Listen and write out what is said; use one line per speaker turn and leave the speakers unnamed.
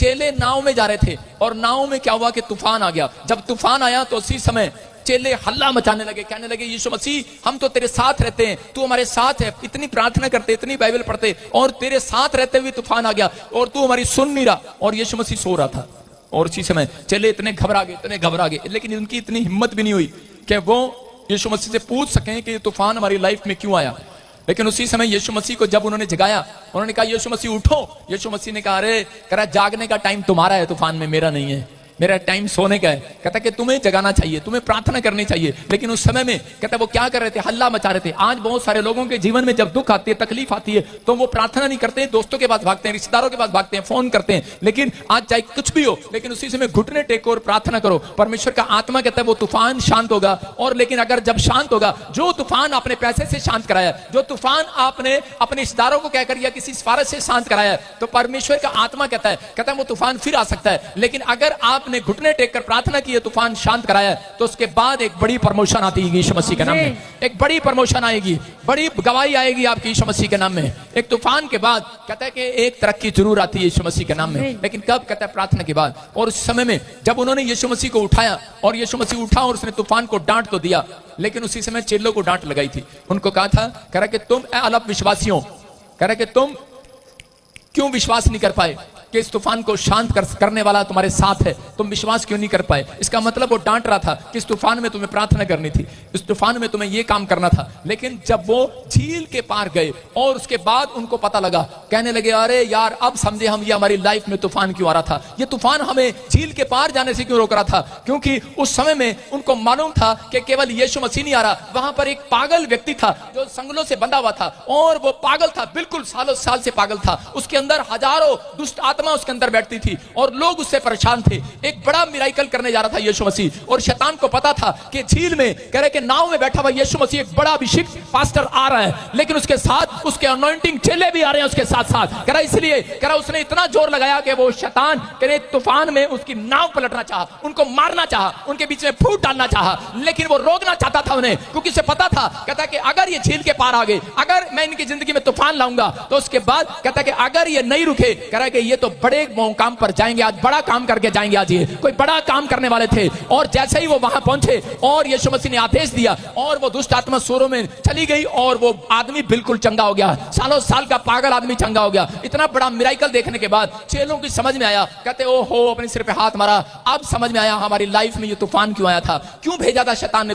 चेले नाव में जा रहे थे और नाव में क्या हुआ कि तूफान आ गया। जब तूफान आया तो उसी समय चेले हल्ला मचाने लगे, कहने लगे यीशु मसीह हम तो तेरे साथ रहते हैं, तू हमारे साथ है, इतनी प्रार्थना करते, इतनी बाइबल पढ़ते और तेरे साथ रहते हुए तूफान आ गया और तू हमारी सुन नहीं रहा। और यीशु मसीह सो रहा था और उसी समय चेले इतने घबरा गए, लेकिन उनकी इतनी हिम्मत भी नहीं हुई कि वो यीशु मसीह से पूछ सकें कि तूफान हमारी लाइफ में क्यों आया। लेकिन उसी समय यीशु मसीह को जब उन्होंने जगाया, उन्होंने कहा यीशु मसीह उठो। यीशु मसीह ने कहा अरे करा जागने का टाइम तुम्हारा है, तूफान में मेरा नहीं है, मेरा टाइम सोने का है। कहता कि तुम्हें जगाना चाहिए, तुम्हें प्रार्थना करनी चाहिए। लेकिन उस समय में कहता वो क्या कर रहे थे, हल्ला मचा रहे थे। आज बहुत सारे लोगों के जीवन में जब दुख आती है, तकलीफ आती है, तो वो प्रार्थना नहीं करते, दोस्तों के पास भागते हैं, रिश्तेदारों के पास भागते हैं, फोन करते हैं। लेकिन आज चाहे कुछ भी हो, लेकिन उसी समय घुटने टेको और प्रार्थना करो। परमेश्वर का आत्मा कहता है वो तूफान शांत होगा। और लेकिन अगर जब शांत होगा, जो तूफान आपने पैसे से शांत कराया, जो तूफान आपने अपने रिश्तेदारों को कहकर या किसी सिफारिश से शांत कराया, तो परमेश्वर का आत्मा कहता है वो तूफान फिर आ सकता है। लेकिन अगर आपने घुटने टेककर प्रार्थना की, तूफान शांत कराया, तो उसके बाद एक बड़ी प्रमोशन आती है यीशु मसीह के नाम में। एक बड़ी प्रमोशन आएगी, बड़ी गवाही आएगी आपकी यीशु मसीह के नाम में। एक तूफान के बाद कहता है कि एक तरक्की जरूर आती है यीशु मसीह के नाम में। लेकिन कब, कहता है प्रार्थना के बाद। और उस समय में जब उन्होंने यीशु मसीह को उठाया और यीशु मसीह उठा और उसने तूफान को डांट तो दिया, लेकिन उसी समय चेलों को डांट लगाई थी। उनको कहा था, कह रहा कि तुम अल्प विश्वासियों, कह रहा कि तुम क्यों विश्वास नहीं कर पाए कि इस तूफान को शांत करने वाला तुम्हारे साथ है, तुम विश्वास क्यों नहीं कर पाए। इसका मतलब वो डांट रहा था कि इस तूफान में तुम्हें प्रार्थना करनी थी, इस तूफान में तुम्हें ये काम करना था। लेकिन जब वो झील के पार गए और उसके बाद उनको पता लगा, कहने लगे अरे यार अब समझे हम, ये हमारी लाइफ में तूफान क्यों आ रहा था, ये तूफान हमें झील के पार जाने से क्यों रोक रहा था। क्योंकि उस समय में उनको मालूम था कि केवल यीशु मसीह नहीं आ रहा, वहां पर एक पागल व्यक्ति था जो संगलों से बंधा हुआ था। और वो पागल था, बिल्कुल सालों साल से पागल था। उसके अंदर हजारों दुष्ट आत्मा उसके अंदर बैठती थी और लोग उससे परेशान थे। एक बड़ा मिराकल करने जा रहा था यीशु मसीह, और शैतान को पता था कि झील में, कह रहे कि नाव में बैठा हुआ यीशु मसीह, एक बड़ा अभिषिक्त पास्टर आ रहा है, लेकिन उसके साथ उसके अनॉइंटिंग चेले भी आ रहे हैं उसके साथ साथ। कह रहा इसलिए, कह रहा उसने इतना जोर लगाया कि वो शैतान, कह रहे तूफान में उसकी नाव पलटना चाहा, उनको मारना चाहा, उनके बीच में फूट डालना चाहा, लेकिन वो रोकना चाहता था उन्हें, क्योंकि उसे पता था, कहता कि अगर ये झील के पार आ गए, अगर मैं इनकी जिंदगी में तूफान लाऊंगा, तो उसके बाद कहता कि अगर ये नहीं रुके, कह रहा कि ये तो बड़े काम पर जाएंगे, आज बड़ा काम करके जाएंगे, आज ये कोई बड़ा काम करने वाले थे। और जैसे ही वो वहां पहुंचे और यीशु मसीह ने आदेश दिया और वो दुष्ट आत्मा सूरों में चली गई और वो आदमी बिल्कुल चंगा हो गया, सालों साल का पागल आदमी चंगा हो गया। इतना बड़ा मिराकल देखने के बाद चेलों की समझ में आया, कहते ओ हो, अपने सिर पे हाथ मारा, अब समझ में आया हमारी लाइफ में ये तूफान क्यों आया था, क्यों भेजा था शैतान ने।